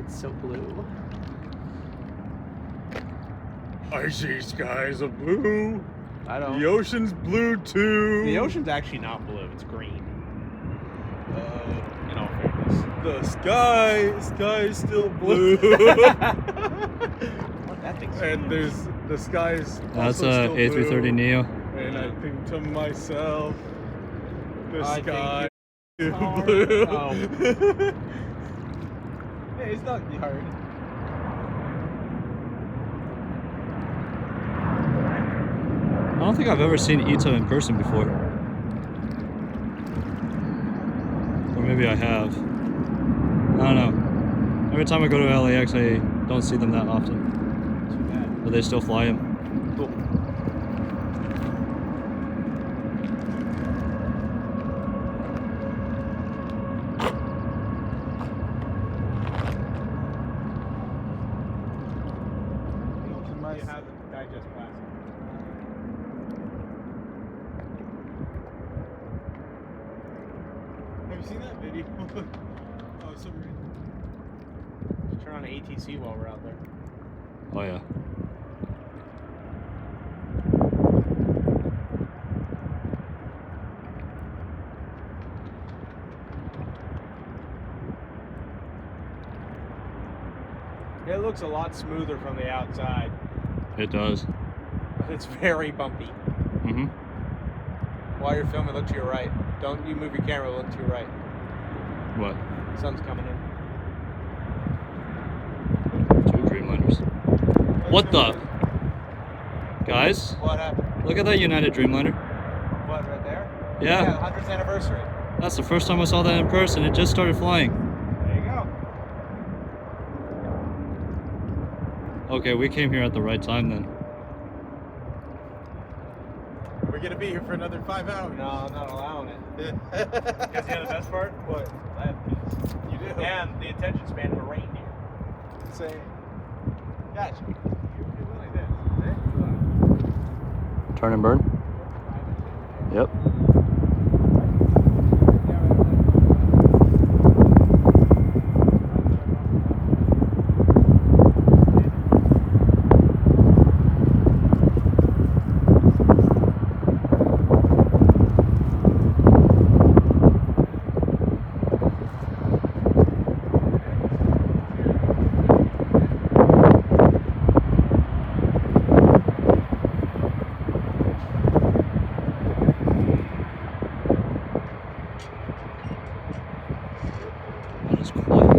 It's so blue. I see skies of blue. I don't. The ocean's blue too. The ocean's actually not blue. It's green. In all fairness. The sky is still blue. That thing's And there's the sky's That's also a still A330 blue. Neo. And I think to myself, the I think sky is hard. blue. Oh. Hey, it's not hard. I don't think I've ever seen Ita in person before. Or maybe I have. I don't know. Every time I go to LAX, I don't see them that often. Too bad. But they still fly them. Cool. You have digest plastic. Have you seen that video? Oh, submarine. Just turn on ATC while we're out there. Oh yeah. It looks a lot smoother from the outside. It does. It's very bumpy. Mm-hmm. While you're filming, look to your right. Don't you move your camera, look to your right. What? Sun's coming in. 2 Dreamliners. What the? Guys, What happened? look at that United Dreamliner. What, right there? Yeah. 100th anniversary. That's the first time I saw that in person. It just started flying. There you go. Okay, we came here at the right time then. We're gonna be here for another 5 hours. No, I'm not allowing it. Because You know the best part? What? I have kids. You do. And the attention span of a reindeer. Say, Gotcha. You like this. Turn and burn? Yep. That is quiet.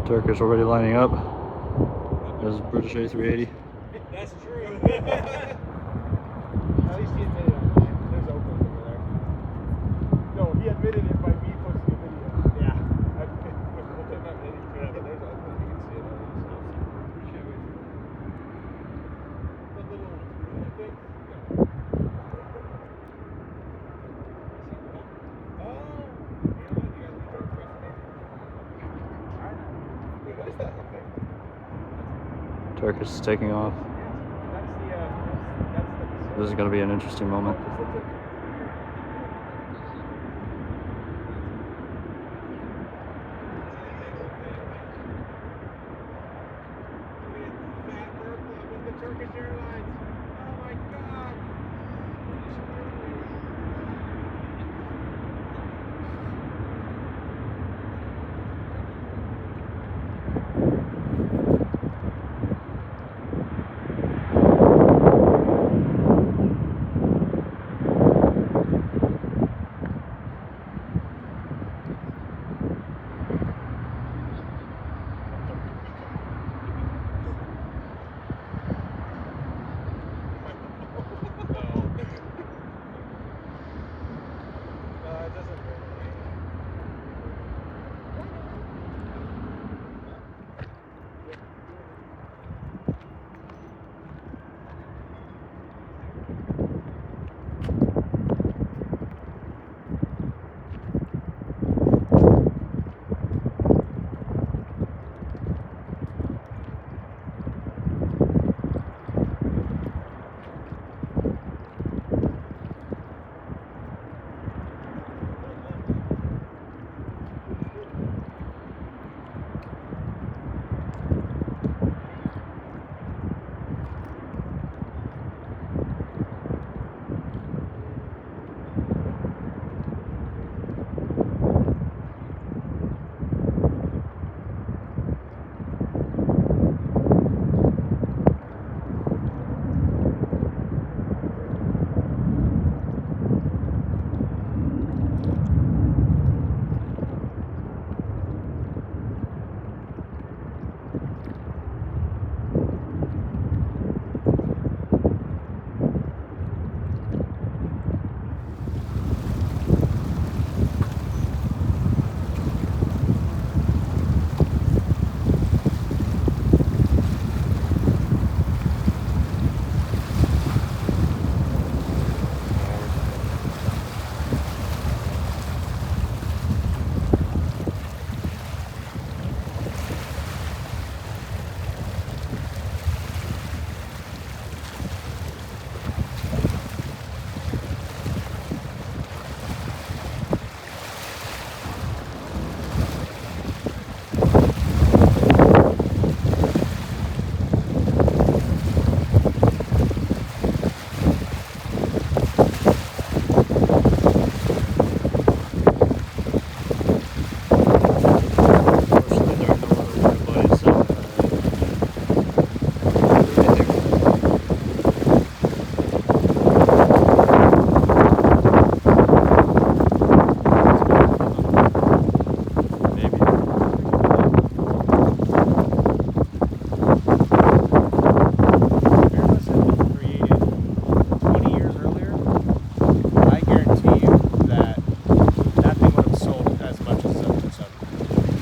Turkish already lining up. There's British A380. That's true. At least he admitted it. There's Oakland over there. no, he admitted it by me posting a video. Yeah. We'll take that video. Yeah, but there's Oakland. You can see it. The little thing. Turkish is taking off. This is going to be an interesting moment. Turkish Airlines. Oh my God.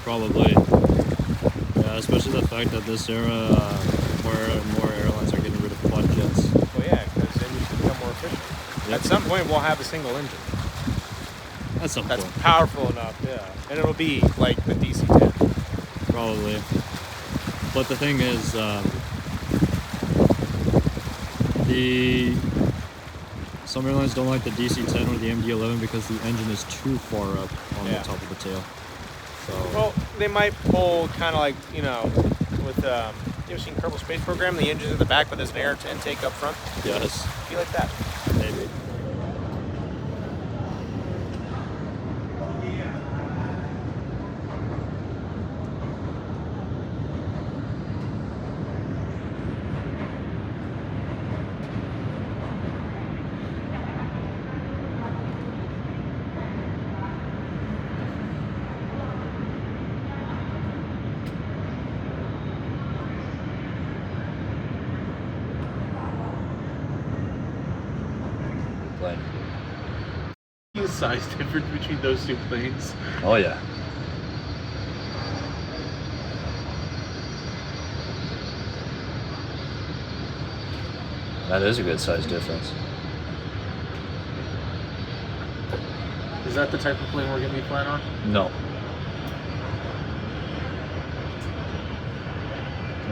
Probably. Yeah, especially the fact that this era, more and more airlines are getting rid of quad jets. Well, yeah, because then you should become more efficient. Yep. At some point, we'll have a single engine. At some That's point. powerful enough, yeah. And it'll be like the DC-10. Probably. But the thing is, some airlines don't like the DC-10 or the MD-11 because the engine is too far up on the top of the tail. So. Well, they might pull kind of like, you know, with, you ever seen Kerbal Space Program? The engine's in the back, but there's an air intake up front. Yes. Be like that. Maybe. The size difference between those two planes. Oh yeah. That is a good size difference. Is that the type of plane we're going to be flying on? No.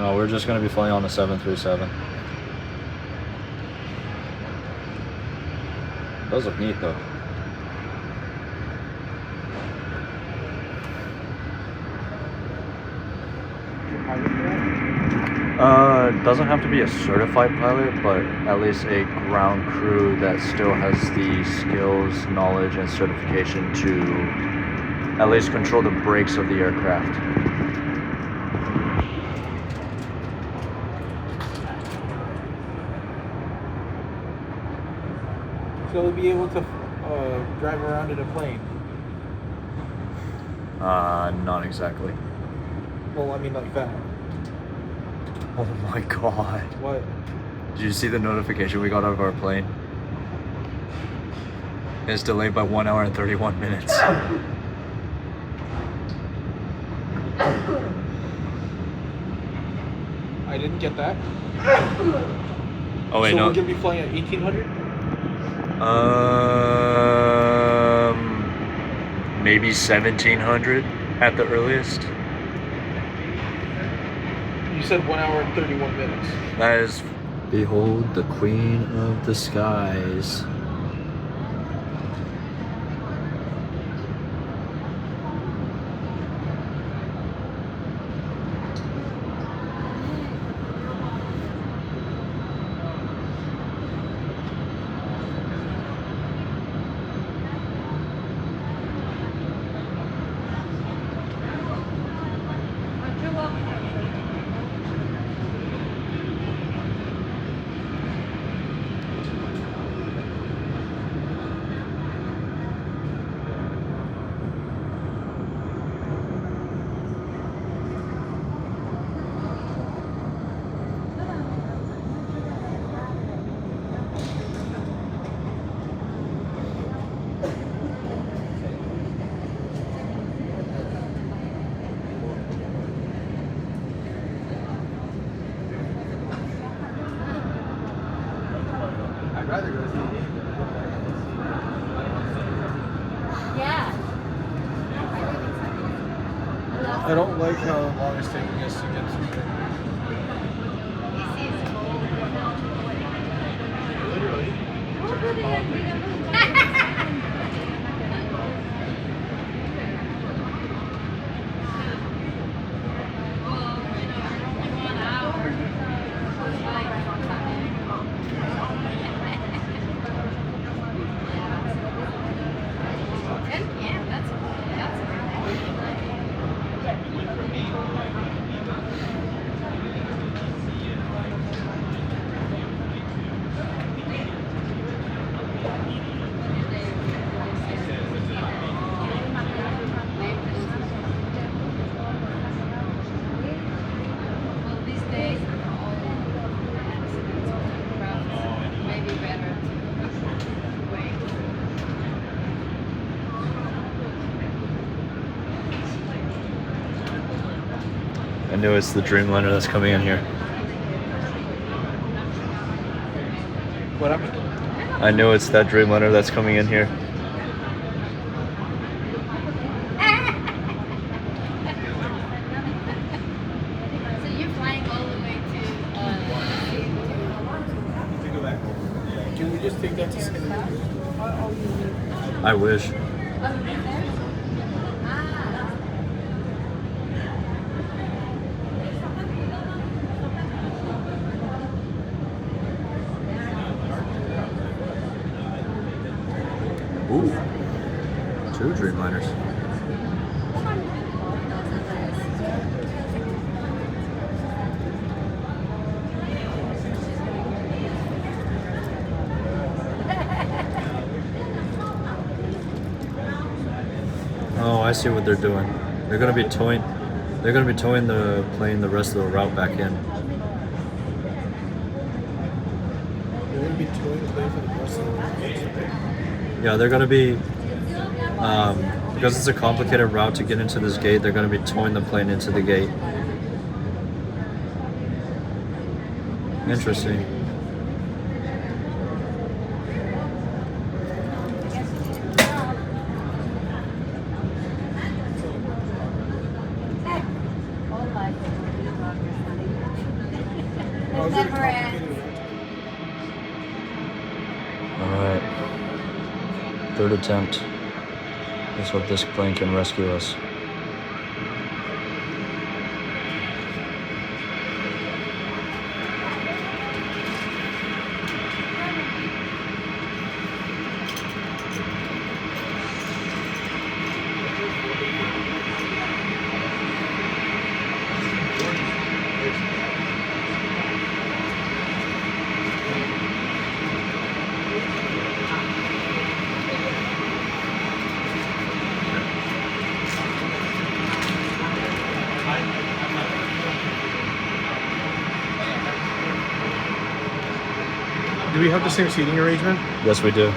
No, we're just gonna be flying on the 737. Those look neat though. Doesn't have to be a certified pilot, but at least a ground crew that still has the skills, knowledge, and certification to at least control the brakes of the aircraft. So they'll be able to drive around in a plane. Not exactly. Well, I mean like that. Oh my god. What? Did you see the notification we got out of our plane? It's delayed by 1 hour and 31 minutes. I didn't get that. Oh wait, so no. we're gonna be flying at 1800? Maybe 1700 at the earliest. You said 1 hour and 31 minutes. That is. Behold the Queen of the Skies. I'd rather go to Yeah. I don't like how long it's taking us to get to the I knew it's the Dreamliner that's coming in here. What happened? I knew it's that Dreamliner that's coming in here. So you're flying all the way to Can we just take that to San Diego? I wish. Ooh, 2 Dreamliners. Oh, I see what they're doing. They're gonna be towing. They're gonna be towing the plane the rest of the route back in. You're going to be towing the plane for the rest of the week. Yeah, they're gonna be. Because it's a complicated route to get into this gate, they're gonna be towing the plane into the gate. Interesting. third attempt. Let's hope this plane can rescue us. Do we have the same seating arrangement? Yes, we do.